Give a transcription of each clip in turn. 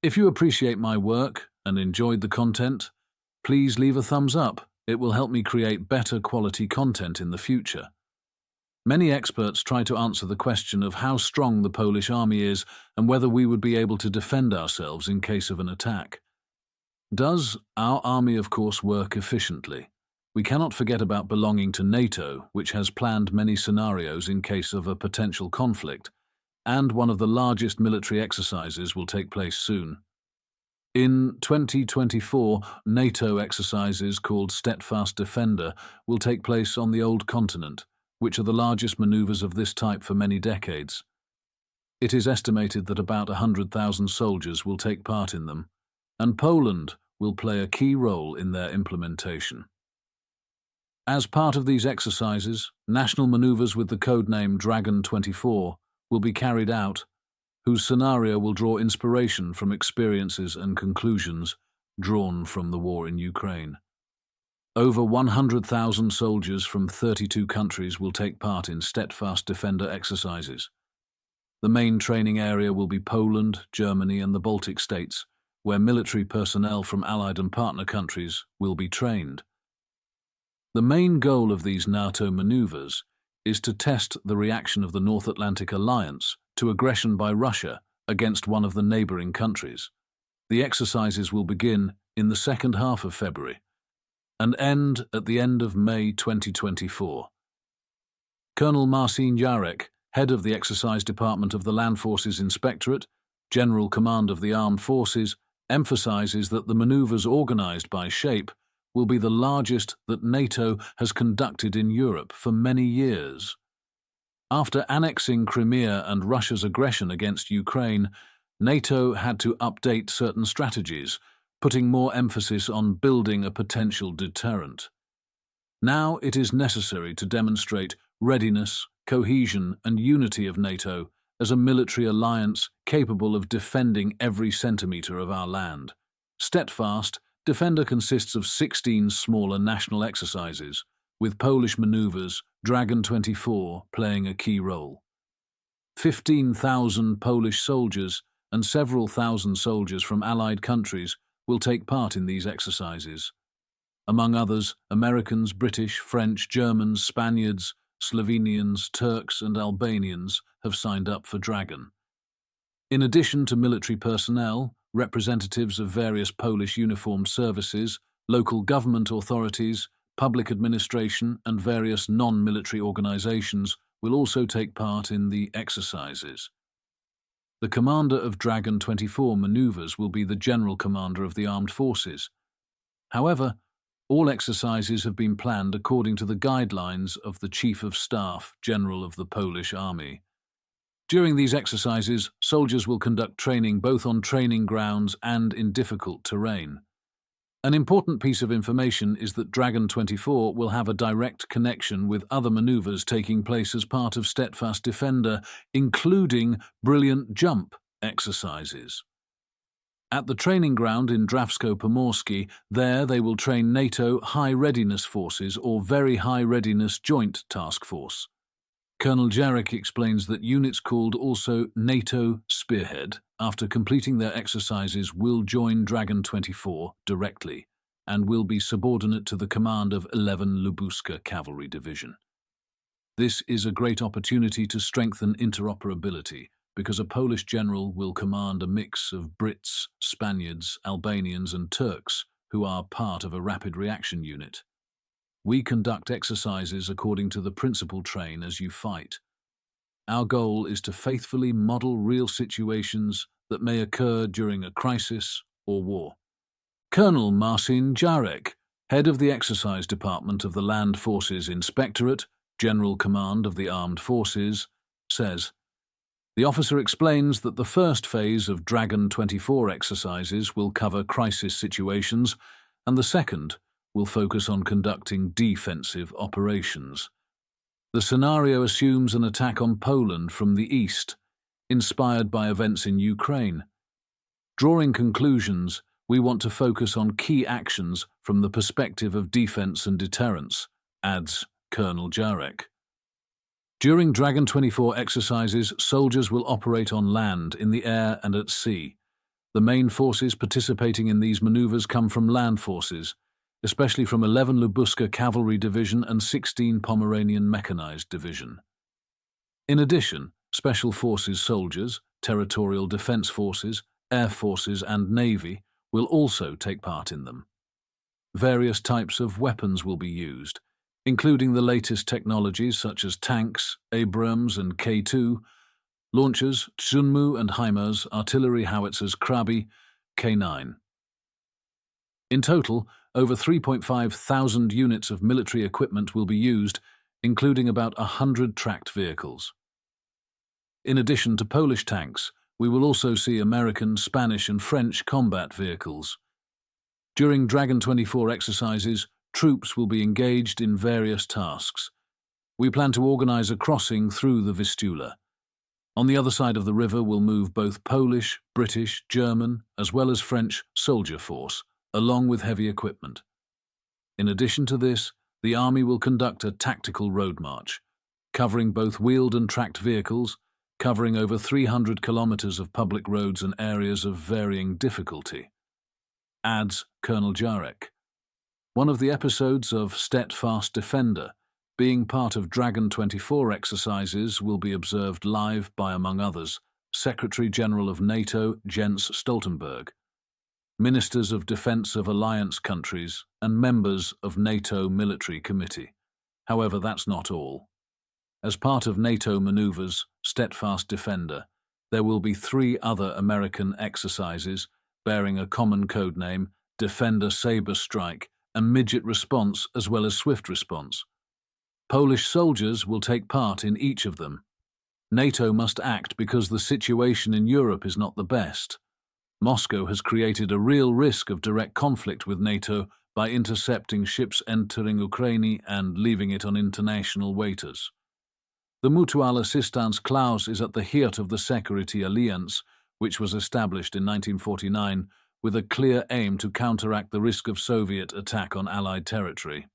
If you appreciate my work and enjoyed the content, please leave a thumbs up. It will help me create better quality content in the future. Many experts try to answer the question of how strong the Polish army is and whether we would be able to defend ourselves in case of an attack. Does our army, of course, work efficiently? We cannot forget about belonging to NATO, which has planned many scenarios in case of a potential conflict, and one of the largest military exercises will take place soon. In 2024, NATO exercises called Steadfast Defender will take place on the old continent, which are the largest maneuvers of this type for many decades. It is estimated that about 100,000 soldiers will take part in them, and Poland will play a key role in their implementation. As part of these exercises, national maneuvers with the codename Dragon 24 will be carried out, whose scenario will draw inspiration from experiences and conclusions drawn from the war in Ukraine. Over 100,000 soldiers from 32 countries will take part in Steadfast Defender exercises. The main training area will be Poland, Germany, and the Baltic states, where military personnel from allied and partner countries will be trained. The main goal of these NATO maneuvers is to test the reaction of the North Atlantic Alliance to aggression by Russia against one of the neighboring countries. The exercises will begin in the second half of February and end at the end of May 2024. Colonel Jarek, head of the Exercise Department of the Land Forces Inspectorate, General Command of the Armed Forces, emphasizes that the maneuvers organized by SHAPE will be the largest that NATO has conducted in Europe for many years. After annexing Crimea and Russia's aggression against Ukraine, NATO had to update certain strategies, putting more emphasis on building a potential deterrent. Now it is necessary to demonstrate readiness, cohesion, and unity of NATO as a military alliance capable of defending every centimetre of our land. Steadfast Defender consists of 16 smaller national exercises, with Polish maneuvers, Dragon 24, playing a key role. 15,000 Polish soldiers and several thousand soldiers from allied countries will take part in these exercises. Among others, Americans, British, French, Germans, Spaniards, Slovenians, Turks, and Albanians have signed up for Dragon. In addition to military personnel, representatives of various Polish uniformed services, local government authorities, public administration, and various non-military organizations will also take part in the exercises. The commander of Dragon 24 maneuvers will be the General Commander of the Armed Forces. However, all exercises have been planned according to the guidelines of the Chief of Staff General of the Polish Army. During these exercises, soldiers will conduct training both on training grounds and in difficult terrain. An important piece of information is that Dragon 24 will have a direct connection with other maneuvers taking place as part of Steadfast Defender, including brilliant jump exercises. At the training ground in Drawsko-Pomorskie, there they will train NATO High Readiness Forces or Very High Readiness Joint Task Force. Colonel Jarek explains that units called also NATO Spearhead, after completing their exercises, will join Dragon 24 directly and will be subordinate to the command of 11 Lubusz Cavalry Division. This is a great opportunity to strengthen interoperability because a Polish general will command a mix of Brits, Spaniards, Albanians, and Turks who are part of a rapid reaction unit. We conduct exercises according to the principle train as you fight. Our goal is to faithfully model real situations that may occur during a crisis or war. Colonel Jarek, head of the Exercise Department of the Land Forces Inspectorate, General Command of the Armed Forces, says, the officer explains that the first phase of Dragon 24 exercises will cover crisis situations, and the second will focus on conducting defensive operations. The scenario assumes an attack on Poland from the east, inspired by events in Ukraine. Drawing conclusions, we want to focus on key actions from the perspective of defense and deterrence, adds Colonel Jarek. During Dragon 24 exercises, soldiers will operate on land, in the air, and at sea. The main forces participating in these maneuvers come from land forces, especially from 11 Lubusz Cavalry Division and 16 Pomeranian Mechanized Division. In addition, Special Forces soldiers, territorial defense forces, air forces and navy will also take part in them. Various types of weapons will be used, including the latest technologies such as tanks, Abrams and K2, launchers, Tsunmu and HIMARS, artillery howitzers Krabi, K9. In total, over 3.5 thousand units of military equipment will be used, including about 100 tracked vehicles. In addition to Polish tanks, we will also see American, Spanish and French combat vehicles. During Dragon 24 exercises, troops will be engaged in various tasks. We plan to organize a crossing through the Vistula. On the other side of the river will move both Polish, British, German, as well as French soldier force, along with heavy equipment. In addition to this, the Army will conduct a tactical road march, covering both wheeled and tracked vehicles, covering over 300 kilometers of public roads and areas of varying difficulty. Adds Colonel Jarek. One of the episodes of Steadfast Defender, being part of Dragon 24 exercises, will be observed live by, among others, Secretary-General of NATO Jens Stoltenberg, Ministers of Defense of Alliance countries, and members of NATO Military Committee. However, that's not all. As part of NATO maneuvers, Steadfast Defender, there will be 3 other American exercises bearing a common code name, Defender Sabre Strike, and Midget Response as well as Swift Response. Polish soldiers will take part in each of them. NATO must act because the situation in Europe is not the best. Moscow has created a real risk of direct conflict with NATO by intercepting ships entering Ukraine and leaving it on international waters. The Mutual Assistance Clause is at the heart of the Security Alliance, which was established in 1949 with a clear aim to counteract the risk of Soviet attack on Allied territory.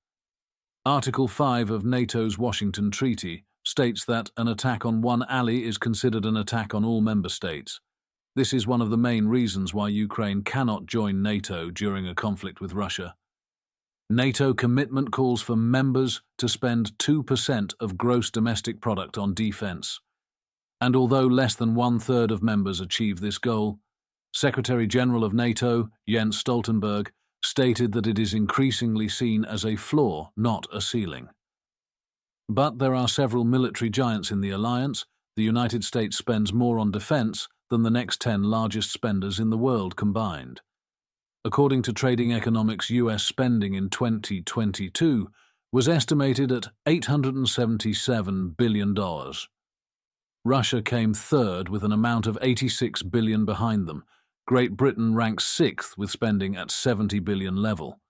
Article 5 of NATO's Washington Treaty states that an attack on one ally is considered an attack on all member states. This is one of the main reasons why Ukraine cannot join NATO during a conflict with Russia. NATO commitment calls for members to spend 2% of gross domestic product on defense. And although less than 1/3 of members achieve this goal, Secretary-General of NATO, Jens Stoltenberg, stated that it is increasingly seen as a floor, not a ceiling. But there are several military giants in the alliance. The United States spends more on defense than the next 10 largest spenders in the world combined. According to Trading Economics, U.S. spending in 2022 was estimated at $877 billion. Russia came third with an amount of $86 billion behind them. Great Britain ranks 6th with spending at $70 billion level.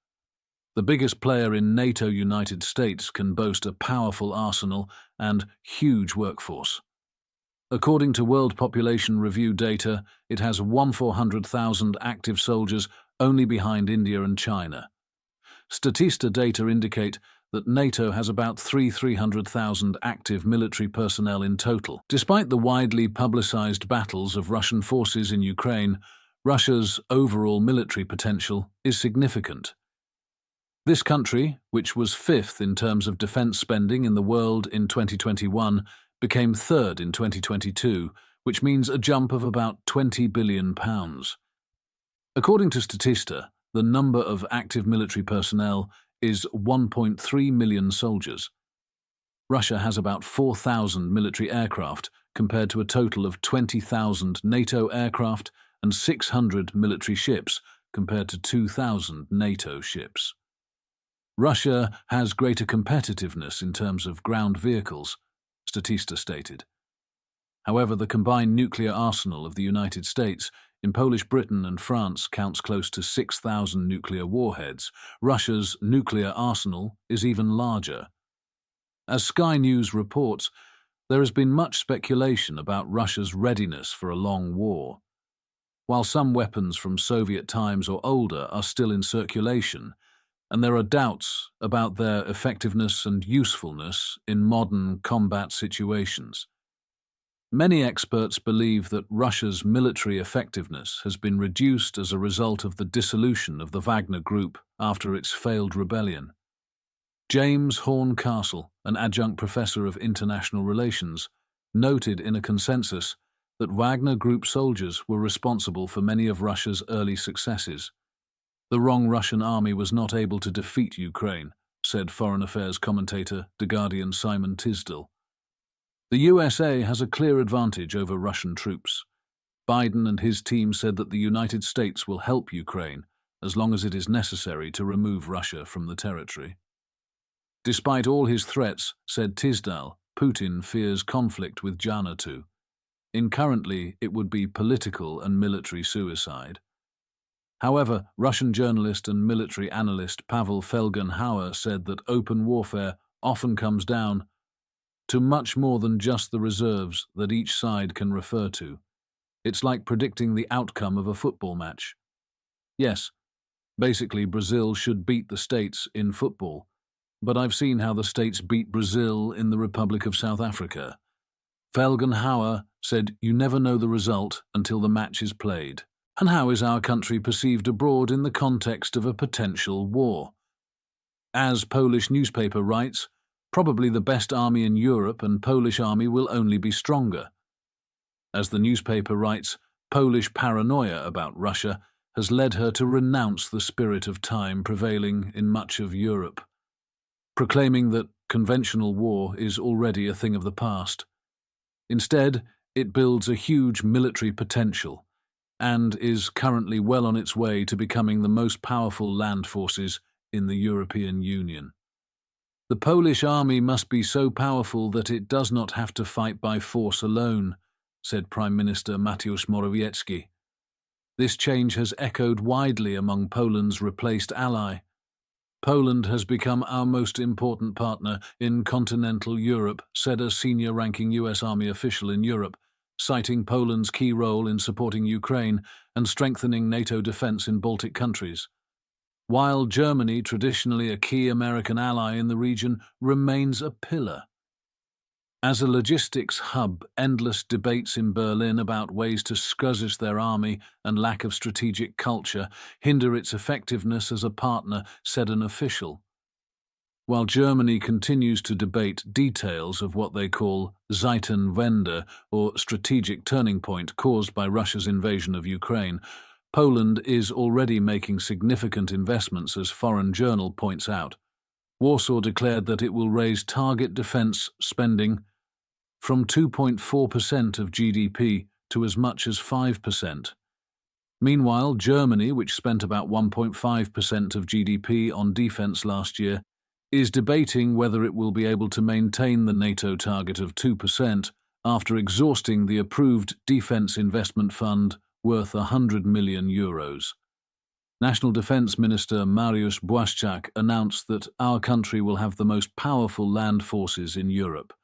The biggest player in NATO, United States, can boast a powerful arsenal and huge workforce. According to World Population Review data, it has 1,400,000 active soldiers, only behind India and China. Statista data indicate that NATO has about 300,000 active military personnel in total. Despite the widely publicized battles of Russian forces in Ukraine, Russia's overall military potential is significant. This country, which was 5th in terms of defense spending in the world in 2021, became 3rd in 2022, which means a jump of about £20 billion. According to Statista, the number of active military personnel is 1.3 million soldiers. Russia has about 4,000 military aircraft compared to a total of 20,000 NATO aircraft and 600 military ships compared to 2,000 NATO ships. Russia has greater competitiveness in terms of ground vehicles, Statista stated. However, the combined nuclear arsenal of the United States in Polish Britain and France counts close to 6,000 nuclear warheads. Russia's nuclear arsenal is even larger. As Sky News reports, there has been much speculation about Russia's readiness for a long war. While some weapons from Soviet times or older are still in circulation, and there are doubts about their effectiveness and usefulness in modern combat situations. Many experts believe that Russia's military effectiveness has been reduced as a result of the dissolution of the Wagner Group after its failed rebellion. James Horncastle, an adjunct professor of international relations, noted in a consensus that Wagner Group soldiers were responsible for many of Russia's early successes. The wrong Russian army was not able to defeat Ukraine, said Foreign Affairs commentator The Guardian's Simon Tisdall. The USA has a clear advantage over Russian troops. Biden and his team said that the United States will help Ukraine as long as it is necessary to remove Russia from the territory. Despite all his threats, said Tisdall, Putin fears conflict with NATO. Currently, it would be political and military suicide. However, Russian journalist and military analyst Pavel Felgenhauer said that open warfare often comes down to much more than just the reserves that each side can refer to. It's like predicting the outcome of a football match. Yes, basically Brazil should beat the States in football, but I've seen how the States beat Brazil in the Republic of South Africa. Felgenhauer said, "You never know the result until the match is played." And how is our country perceived abroad in the context of a potential war? As Polish newspaper writes, probably the best army in Europe, and Polish army will only be stronger. As the newspaper writes, Polish paranoia about Russia has led her to renounce the spirit of time prevailing in much of Europe, proclaiming that conventional war is already a thing of the past. Instead, it builds a huge military potential and is currently well on its way to becoming the most powerful land forces in the European Union. The Polish army must be so powerful that it does not have to fight by force alone, said Prime Minister Mateusz Morawiecki. This change has echoed widely among Poland's replaced ally. Poland has become our most important partner in continental Europe, said a senior-ranking US Army official in Europe, citing Poland's key role in supporting Ukraine and strengthening NATO defense in Baltic countries. While Germany, traditionally a key American ally in the region, remains a pillar. As a logistics hub, endless debates in Berlin about ways to scuzzish their army and lack of strategic culture hinder its effectiveness as a partner, said an official. While Germany continues to debate details of what they call Zeitenwende, or strategic turning point caused by Russia's invasion of Ukraine, Poland is already making significant investments, as Foreign Journal points out. Warsaw declared that it will raise target defense spending from 2.4% of GDP to as much as 5%. Meanwhile, Germany, which spent about 1.5% of GDP on defense last year, is debating whether it will be able to maintain the NATO target of 2% after exhausting the approved Defense Investment Fund worth €100 million. National Defense Minister Mariusz Błaszczak announced that our country will have the most powerful land forces in Europe.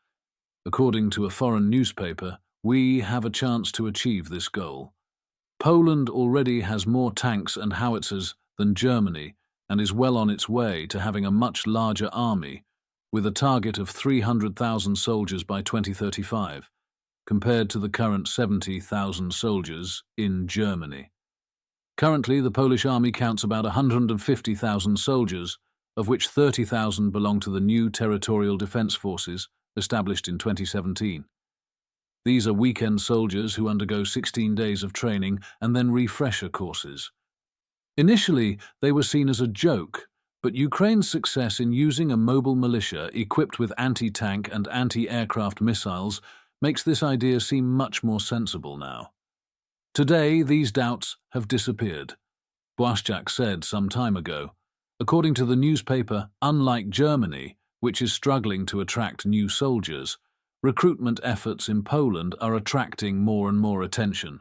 According to a foreign newspaper, we have a chance to achieve this goal. Poland already has more tanks and howitzers than Germany and is well on its way to having a much larger army, with a target of 300,000 soldiers by 2035. Compared to the current 70,000 soldiers in Germany. Currently, the Polish army counts about 150,000 soldiers, of which 30,000 belong to the new Territorial Defense Forces, established in 2017. These are weekend soldiers who undergo 16 days of training and then refresher courses. Initially, they were seen as a joke, but Ukraine's success in using a mobile militia equipped with anti-tank and anti-aircraft missiles makes this idea seem much more sensible now. Today, these doubts have disappeared, Błaszczak said some time ago. According to the newspaper, unlike Germany, which is struggling to attract new soldiers, recruitment efforts in Poland are attracting more and more attention.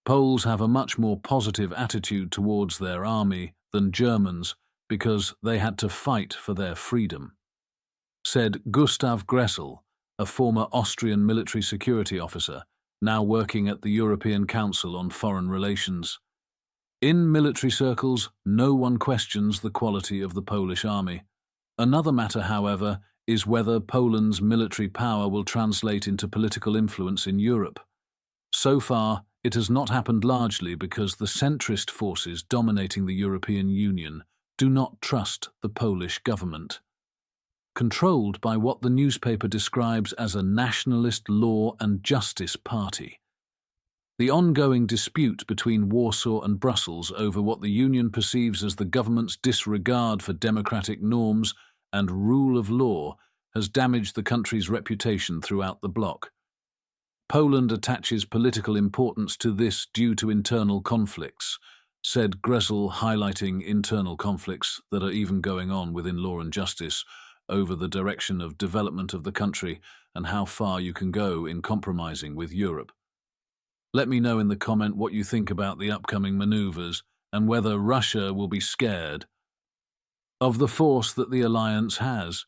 Poles have a much more positive attitude towards their army than Germans because they had to fight for their freedom, said Gustav Gressel, a former Austrian military security officer, now working at the European Council on Foreign Relations. In military circles, no one questions the quality of the Polish army. Another matter, however, is whether Poland's military power will translate into political influence in Europe. So far, it has not happened largely because the centrist forces dominating the European Union do not trust the Polish government. Controlled by what the newspaper describes as a nationalist law and justice party. The ongoing dispute between Warsaw and Brussels over what the Union perceives as the government's disregard for democratic norms and rule of law has damaged the country's reputation throughout the bloc. Poland attaches political importance to this due to internal conflicts, said Gressel, highlighting internal conflicts that are even going on within Law and Justice over the direction of development of the country and how far you can go in compromising with Europe. Let me know in the comment what you think about the upcoming maneuvers and whether Russia will be scared of the force that the alliance has.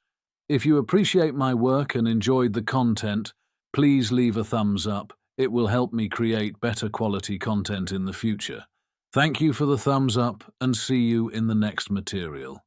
If you appreciate my work and enjoyed the content, please leave a thumbs up. It will help me create better quality content in the future. Thank you for the thumbs up and see you in the next material.